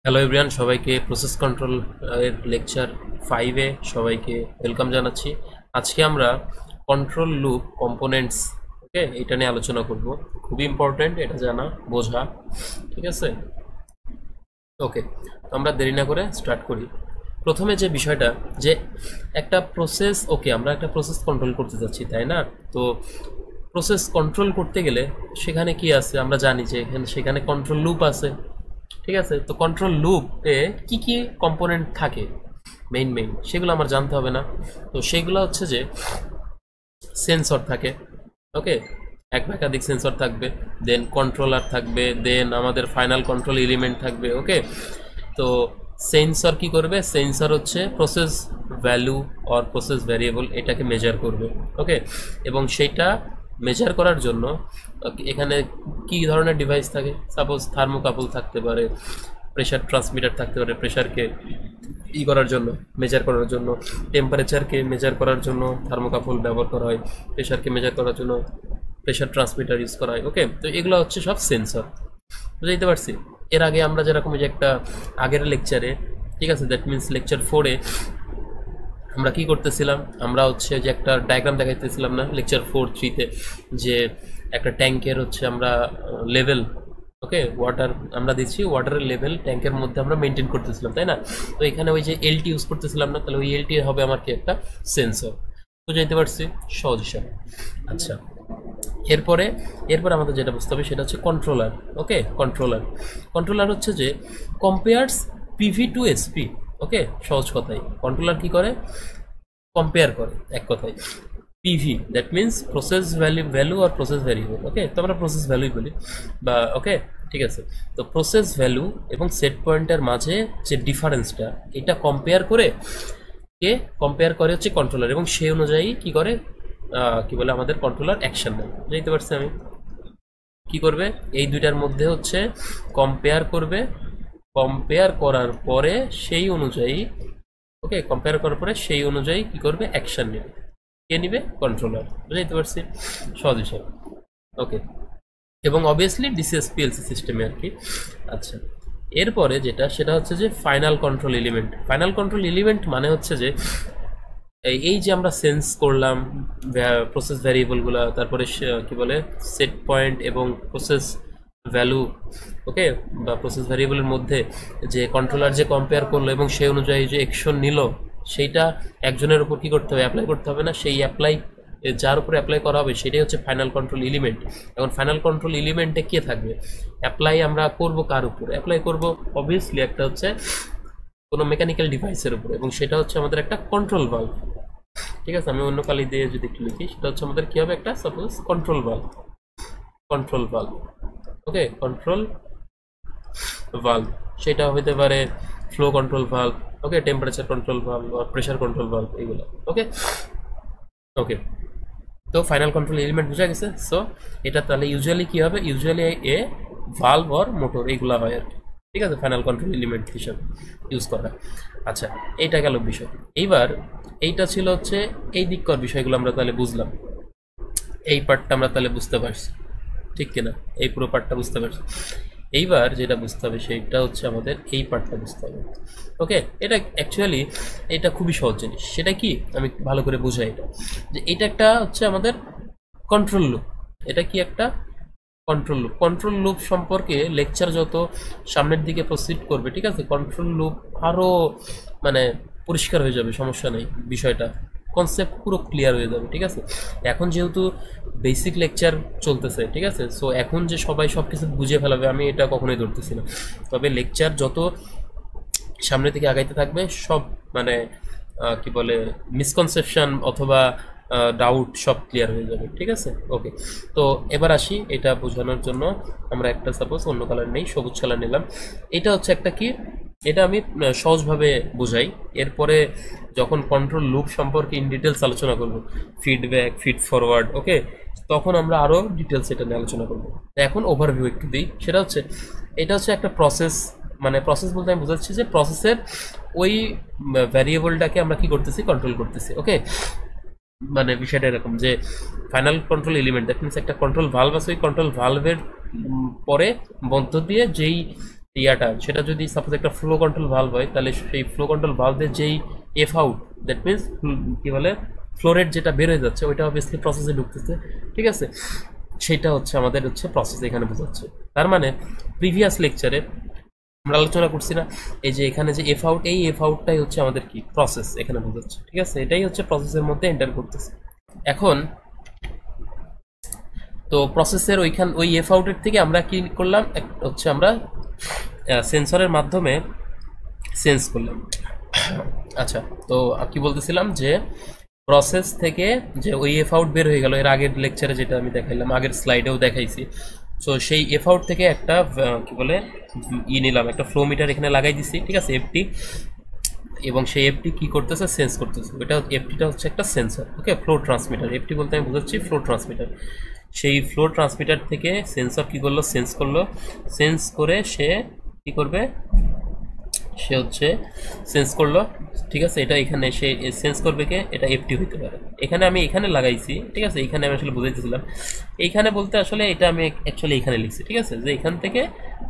Hello everyone, সবাইকে process control এর lecture 5 এ সবাইকে ওয়েলকাম জানাচ্ছি। আজকে আমরা কন্ট্রোল লুপ কম্পোনেন্টস এটা নিয়ে আলোচনা করব। খুবই ইম্পর্টেন্ট এটা জানা বোঝা, ঠিক আছে? ওকে, তো আমরা দেরি না করে স্টার্ট করি। প্রথমে যে বিষয়টা, যে একটা প্রসেস, আমরা একটা প্রসেস কন্ট্রোল করতে যাচ্ছি, তাই না? তো প্রসেস কন্ট্রোল করতে গেলে সেখানে কি আছে আমরা জানি, যে সেখানে কন্ট্রোল লুপ আছে, ঠিক আছে? তো কন্ট্রোল লুপে কি কি কম্পোনেন্ট থাকে মেইন সেগুলো আমার জানতে হবে না। তো সেগুলো হচ্ছে যে সেন্সর থাকে, ওকে, এক বা একাধিক সেন্সর থাকবে, দেন কন্ট্রোলার থাকবে, দেন আমাদের ফাইনাল কন্ট্রোল এলিমেন্ট থাকবে, ওকে। তো সেন্সর কি করবে? সেন্সর হচ্ছে process value or process variable, এটাকে মেজার করবে, ওকে। এবং সেইটা মেজার করার জন্য এখানে কি ধরনের ডিভাইস থাকে? সাপোজ থার্মোকাপল থাকতে পারে, প্রেশার ট্রান্সমিটার থাকতে পারে, প্রেশারকে করার জন্য, মেজার করার জন্য, টেম্পারেচারকে মেজার করার জন্য থার্মোকাপল ব্যবহার করা হয়, প্রেশারকে মেজার করার জন্য প্রেশার ট্রান্সমিটার ইউজ করা হয়, ওকে। তো এগুলো হচ্ছে সব সেন্সর, বুঝতে পারছি? এর আগে আমরা যেরকম যে একটা আগের লেকচারে, ঠিক আছে, দ্যাট মিনস লেকচার 4-এ আমরা কি করতেছিলাম, আমরা হচ্ছে যে একটা ডায়াগ্রাম দেখাইতেছিলাম না লেকচার 4-3-তে, যে একটা ট্যাঙ্কের হচ্ছে আমরা লেভেল, ওকে, ওয়াটার আমরা দিচ্ছি, ওয়াটারের লেভেল ট্যাঙ্কের মধ্যে আমরা মেনটেন করতেছিলাম, তাই না? তো এখানে ওই যে এলটি ইউজ করতেছিলাম না, তাহলে ওই এলটি হবে আমার কি একটা সেন্সর, বুঝাইতে পারছি সহজ হিসাবে। আচ্ছা, এরপরে এরপরে আমাদের যেটা বুঝতে হবে সেটা হচ্ছে কন্ট্রোলার, ওকে। কন্ট্রোলার হচ্ছে যে compares PV to SP, okay. সহজ কথাই কন্ট্রোলার কি করে? কম্পেয়ার করে, এক কথায় PV, that means process value আর প্রসেস ভ্যারিয়েবল, ওকে। তো আমরা প্রসেস ভ্যালুই বলি, বা ওকে, ঠিক আছে। তো প্রসেস ভ্যালু এবং সেট পয়েন্টের মাঝে যে ডিফারেন্সটা, এটা কম্পেয়ার করে হচ্ছে কন্ট্রোলার, এবং সেই অনুযায়ী কি করে, কি বলে, আমাদের কন্ট্রোলার অ্যাকশন নেয়, বুঝতে পারছি আমি? কি করবে? এই দুইটার মধ্যে হচ্ছে কম্পেয়ার করবে, কম্পেয়ার করার পরে সেই অনুযায়ী, ওকে, কম্পেয়ার করার পরে সেই অনুযায়ী কি করবে? অ্যাকশন নেবে। কে নিবে? কন্ট্রোলার, বুঝতে পারছি সহজ হিসাবে, ওকে। এবং অবভিয়াসলি ডিসিএস পিএলসি সিস্টেমে আর কি। আচ্ছা, এরপরে যেটা, সেটা হচ্ছে যে final control element. Final control element মানে হচ্ছে যে এই যে আমরা সেন্স করলাম প্রসেস ভ্যারিয়েবলগুলো, তারপরে কি বলে, সেট পয়েন্ট এবং প্রসেস ভ্যালু, ওকে, বা প্রসেস ভ্যারিয়েবলের মধ্যে যে কন্ট্রোলার যে কম্পেয়ার করলো এবং সেই অনুযায়ী যে অ্যাকশন নিল, সেইটা একজনের উপর কি করতে হবে? অ্যাপ্লাই করতে হবে না? সেই অ্যাপ্লাই, যার উপরে অ্যাপ্লাই করা হবে সেটাই হচ্ছে ফাইনাল কন্ট্রোল এলিমেন্ট। এখন ফাইনাল কন্ট্রোল এলিমেন্টে কে থাকবে? অ্যাপ্লাই আমরা করব কার উপর? অ্যাপ্লাই করব অবভিয়াসলি একটা হচ্ছে কোনো মেকানিক্যাল ডিভাইসের উপর, এবং সেটা হচ্ছে আমাদের একটা কন্ট্রোল ভালভ, ঠিক আছে? আমি অন্য কালি দিয়ে যদি একটু লিখি, সেটা হচ্ছে আমাদের কি হবে? একটা সাপোজ কন্ট্রোল ভালভ, ওকে, কন্ট্রোল ভালভ। সেটা হইতে পারে ফ্লো কন্ট্রোল ভালভ, ওকে, টেম্পারেচার কন্ট্রোল ভালভ বা প্রেশার কন্ট্রোল ভালভ, এগুলো, ওকে। ওকে, তো ফাইনাল কন্ট্রোল এলিমেন্ট বুঝা গেছে। সো এটা তাহলে ইউজুয়ালি কি হবে? Usually a valve or motor, এইগুলা হয় আর কি, ঠিক আছে, ফাইনাল কন্ট্রোল এলিমেন্ট হিসাবে ইউজ করা। আচ্ছা, এইটা গেল বিষয়। এইবার এইটা ছিল হচ্ছে এই দিককার বিষয়গুলো আমরা তাহলে বুঝলাম, এই পার্টটা আমরা তাহলে বুঝতে পারছি, ঠিক কিনা? এই পুরো পার্টটা বুঝতে পারছি। এইবার যেটা বুঝতে হবে সেইটা হচ্ছে আমাদের এই পার্টটা বুঝতে হবে, ওকে। এটা অ্যাকচুয়ালি এটা খুবই সহজ জিনিস। সেটা কি, আমি ভালো করে বুঝাই এটা, যে এটা একটা হচ্ছে আমাদের কন্ট্রোল লুপ। এটা কি একটা কন্ট্রোল লুপ সম্পর্কে লেকচার যত সামনের দিকে প্রসিড করবে, ঠিক আছে, কন্ট্রোল লুপ আরও মানে পরিষ্কার হয়ে যাবে, সমস্যা নেই, বিষয়টা কনসেপ্ট পুরো ক্লিয়ার হয়ে যাবে, ঠিক আছে। এখন যেহেতু বেসিক লেকচার চলতেছে, ঠিক আছে, সো এখন যে সবাই সব কিছু বুঝে ফেলাবে আমি এটা কখনোই ধরতেছি না। তবে লেকচার যত সামনে থেকে আগাইতে থাকবে, সব মানে কি বলে, মিসকনসেপশন অথবা ডাউট সব ক্লিয়ার হয়ে যাবে, ঠিক আছে, ওকে। তো এবার আসি, এটা বোঝানোর জন্য আমরা একটা সাপোজ অন্য কালার নেই, সবুজ কালার নিলাম। এটা হচ্ছে একটা কি, এটা আমি সহজভাবে বোঝাই। এরপরে যখন কন্ট্রোল লুপ সম্পর্কে ইন ডিটেলস আলোচনা করব, ফিডব্যাক, ফিড ফরওয়ার্ড, ওকে, তখন আমরা আরও ডিটেলস এটা নিয়ে আলোচনা করবো। এখন ওভারভিউ একটু দিই, সেটা হচ্ছে এটা হচ্ছে একটা প্রসেস, মানে প্রসেস বলতে আমি বোঝাচ্ছি যে প্রসেসের ওই ভ্যারিয়েবলটাকে আমরা কি করতেছি? কন্ট্রোল করতেছি, ওকে। মানে বিষয়টা এরকম যে final control element, that means একটা কন্ট্রোল ভালভ আছে, ওই কন্ট্রোল ভালভের পরে মধ্য দিয়ে যেই ইয়াটা সেটা যদি সাপোজ একটা ফ্লো কন্ট্রোল ভালভ হয়, তাহলে সেই ফ্লো কন্ট্রোল ভালভের যেই এফ আউট, দ্যাট মিনস কি বলে ফ্লো রেট যেটা বের হয়ে যাচ্ছে ওইটা অবভিয়াসলি প্রসেসে ঢুকতেছে, ঠিক আছে, সেটা হচ্ছে আমাদের হচ্ছে প্রসেস এখানে বোঝাচ্ছে। তার মানে প্রিভিয়াস লেকচারে আমরা আলোচনা করছি না, এই যে এখানে যে এফ আউট, এই এফ আউটটাই হচ্ছে আমাদের কি প্রসেস এখানে বোঝাচ্ছে, ঠিক আছে, এটাই হচ্ছে প্রসেসের মধ্যে এন্টার করতেছে। এখন তো প্রসেসের ওই এফ আউটের থেকে আমরা কি করলাম, হচ্ছে আমরা সেন্সরের মাধ্যমে সেন্স করলাম। আচ্ছা, তো কি বলতেছিলাম যে প্রসেস থেকে যে ওই এফ আউট বের হয়ে গেল, এর আগের লেকচারে যেটা আমি দেখাইলাম, আগের স্লাইডেও দেখাইছি। সো সেই এফ আউট থেকে একটা কি বলে নিলাম, একটা ফ্লো মিটার এখানে লাগাই দিছি, ঠিক আছে, এফটি, এবং সেই এফটি কি করতেছে, সেন্স করতেছে। ওইটা এফটিটা হচ্ছে একটা সেন্সর, ওকে, ফ্লো ট্রান্সমিটার। এফটি বলতে আমি বোঝাচ্ছি ফ্লো ট্রান্সমিটার। সেই ফ্লো ট্রান্সমিটার থেকে সেন্সর কি করলো, সেন্স করলো, সেন্স করে সে কি করবে, সে হচ্ছে সেন্স করলো, ঠিক আছে, এটা এখানে সে সেন্স করবে কে, এটা এফটি হইতে পারে। এখানে আমি এখানে লাগাইছি, ঠিক আছে, এখানে আমি আসলে বুঝাইতেছিলাম, এইখানে বলতে আসলে এটা আমি অ্যাকচুয়ালি এখানে লিখছি, ঠিক আছে, যে এখান থেকে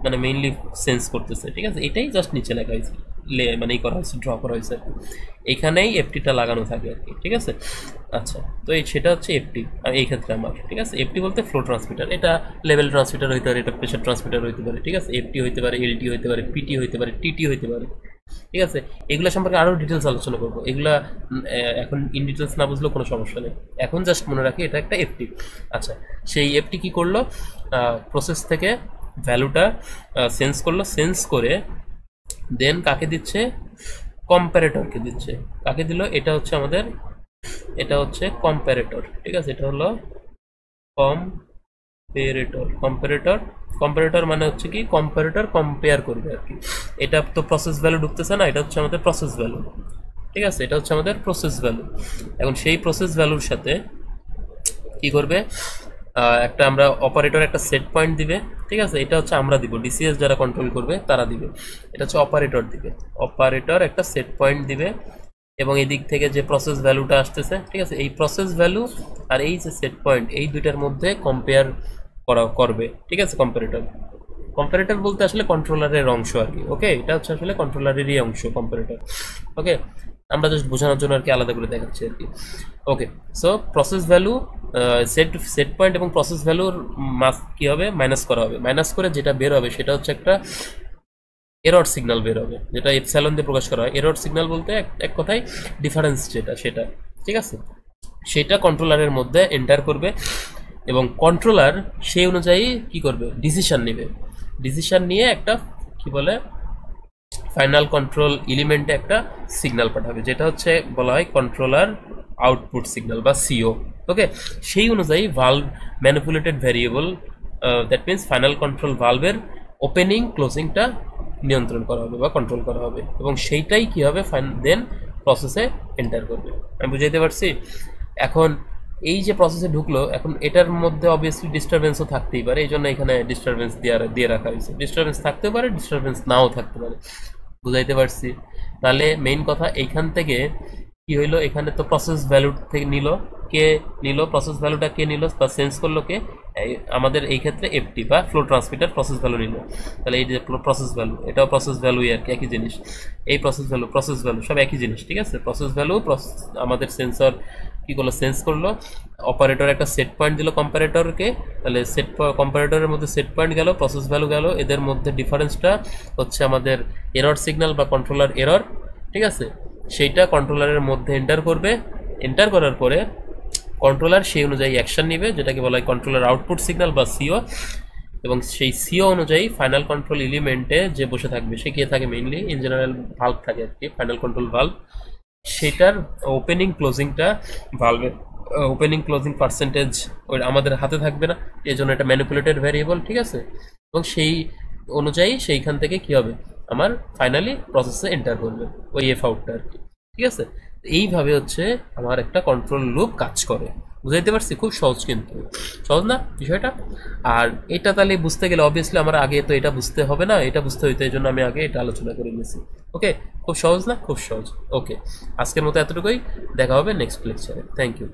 মানে মেইনলি সেন্স করতেছে, ঠিক আছে, এটাই জাস্ট নিচে লেখা হয়েছে, মানে করা হয়েছে, ড্র করা হয়েছে আর কি, এইখানেই এফটিটা লাগানো থাকে আর কি, ঠিক আছে। আচ্ছা, তো সেটা হচ্ছে এফটি আর এই ক্ষেত্রে আমার, ঠিক আছে, এফটি বলতে ফ্লো ট্রান্সমিটার, এটা লেভেল ট্রান্সমিটার হইতে পারে, এটা প্রেশার ট্রান্সমিটার হইতে পারে, ঠিক আছে, এফটি হইতে পারে, এলটি হইতে পারে, পিটি হইতে পারে, টিটি হইতে পারে, ঠিক আছে। এগুলো সম্পর্কে আরও ডিটেলস আলোচনা করবো, এগুলা এখন ইন ডিটেলস না বুঝলেও কোনো সমস্যা নেই, এখন জাস্ট মনে রাখি এটা একটা এফটি। আচ্ছা, সেই এফটি কি করলো, প্রসেস থেকে ভ্যালুটা সেন্স করলো, সেন্স করে দেন কাকে দিচ্ছে, কম্প্যারেটরকে দিচ্ছে। কাকে দিল, এটা হচ্ছে আমাদের, এটা হচ্ছে কম্প্যারেটর, ঠিক আছে, এটা হলো কম্পারেটর। কম্পারেটর মানে হচ্ছে কি, কম্পারেটর কম্পেয়ার করবে আর কি। এটা তো প্রসেস ভ্যালু ঢুকতেছে না, এটা হচ্ছে আমাদের প্রসেস ভ্যালু, ঠিক আছে, এটা হচ্ছে আমাদের প্রসেস ভ্যালু। এখন সেই প্রসেস ভ্যালুর সাথে কি করবে, একটা আমরা অপারেটর একটা সেট পয়েন্ট দিবে, ঠিক আছে, এটা হচ্ছে আমরা দিব, ডিসিএস যারা কন্ট্রোল করবে তারা দিবে, এটা হচ্ছে অপারেটর দিবে, অপারেটর একটা সেট পয়েন্ট দিবে, এবং এই দিক থেকে যে প্রসেস ভ্যালুটা আসতেছে, ঠিক আছে, এই প্রসেস ভ্যালু আর এই যে সেট পয়েন্ট, এই দুইটার মধ্যে কম্পেয়ার করবে, ঠিক আছে, কম্পারেটর। কম্পারেটর বলতে আসলে কন্ট্রোলারের অংশ আর কি, ওকে, এটা হচ্ছে আসলে কন্ট্রোলারেরই অংশ কম্পারেটর, ওকে, আমরা জাস্ট বোঝানোর জন্য আর কি আলাদা করে দেখাচ্ছি আর কি। Okay, so process value, set point এবং প্রসেস ভ্যালুর মাস্ক কি হবে, মাইনাস করা হবে, মাইনাস করে যেটা বের হবে সেটা হচ্ছে একটা এরর সিগন্যাল বের হবে, যেটা এপসাইলন দিয়ে প্রকাশ করা হয়। এরর সিগন্যাল বলতে এক কথায় ডিফারেন্স যেটা, সেটা, ঠিক আছে, সেটা কন্ট্রোলারের মধ্যে এন্টার করবে, এবং কন্ট্রোলার সেই অনুযায়ী কি করবে, ডিসিশন নেবে, ডিসিশন নিয়ে একটা কি বলে ফাইনাল কন্ট্রোল এলিমেন্টে একটা সিগন্যাল পাঠাবে, যেটা হচ্ছে বলা হয় কন্ট্রোলার আউটপুট সিগন্যাল বা সিও, ওকে। সেই অনুযায়ী valve manipulated variable, that means final control ভালভের ওপেনিং ক্লোজিংটা নিয়ন্ত্রণ করা হবে বা কন্ট্রোল করা হবে, এবং সেইটাই কি হবে, দেন প্রসেসে এন্টার করবে। আমি বুঝাইতে পারছি? এখন এই যে প্রসেসে ঢুকলো, এখন এটার মধ্যে অবভিয়াসলি ডিস্টারবেন্সও থাকতেই পারে, এই জন্য এখানে ডিস্টারবেন্স দিয়ে রাখা হয়েছে। ডিস্টারবেন্স থাকতেও পারে, ডিস্টারবেন্স নাও থাকতে পারে, বুঝাইতে পারছি? তাহলে মেইন কথা এইখান থেকে কি হইলো, এখানে তো প্রসেস ভ্যালু থেকে নিল প্রসেস ভ্যালুটা কে নিল বা সেন্স করলো কে, আমাদের এই ক্ষেত্রে এফটি বা ফ্লো ট্রান্সমিটার প্রসেস ভ্যালু নিল। তাহলে এই যে প্রসেস ভ্যালু, এটাও প্রসেস ভ্যালুই আর কি, একই জিনিস। এই প্রসেস ভ্যালু সব একই জিনিস, ঠিক আছে। প্রসেস ভ্যালু আমাদের সেন্সর কি করলো, সেন্স করলো, অপারেটর একটা সেট পয়েন্ট দিল কম্পারেটরকে, তাহলে কম্পারেটরের মধ্যে সেট পয়েন্ট গেল, প্রসেস ভ্যালু গেল, এদের মধ্যে ডিফারেন্সটা হচ্ছে আমাদের এরর সিগন্যাল বা কন্ট্রোলার এরর, ঠিক আছে। সেইটা কন্ট্রোলারের মধ্যে এন্টার করবে, এন্টার করার পরে কন্ট্রোলার সেই অনুযায়ী অ্যাকশন নেবে, যেটাকে বলা হয় কন্ট্রোলার আউটপুট সিগন্যাল বা সিও, এবং সেই সিও অনুযায়ী ফাইনাল কন্ট্রোল এলিমেন্টে যে বসে থাকবে, সে কে থাকে, মেইনলি ইন জেনারেল ভালভ থাকে আর কি, ফাইনাল কন্ট্রোল ভালভ, সেটার ওপেনিং ক্লোজিংটা ভালভের ওপেনিং ক্লোজিং পার্সেন্টেজ ওই আমাদের হাতে থাকবে না, এই জন্য এটা ম্যানিপুলেটেড ভ্যারিয়েবল, ঠিক আছে। এবং সেই অনুযায়ী সেইখান থেকে কি হবে, আমার ফাইনালি প্রসেসে এন্টার করবে ওই এফ আউটটা আর কি, ঠিক আছে। এইভাবে হচ্ছে আমার একটা কন্ট্রোল লুপ কাজ করে, বুঝাইতে পারছি? খুব সহজ, কিন্তু সহজ না বিষয়টা? আর এটা তাহলে বুঝতে গেলে অবভিয়াসলি আমার আগে তো এটা বুঝতে হবে না, এটা বুঝতে হইতো, এই জন্য আমি আগে এটা আলোচনা করে নিয়েছি। ওকে, খুব সহজ না? খুব সহজ। ওকে, আজকের মতো এতটুকুই, দেখা হবে নেক্সট লেকচারে। Thank you.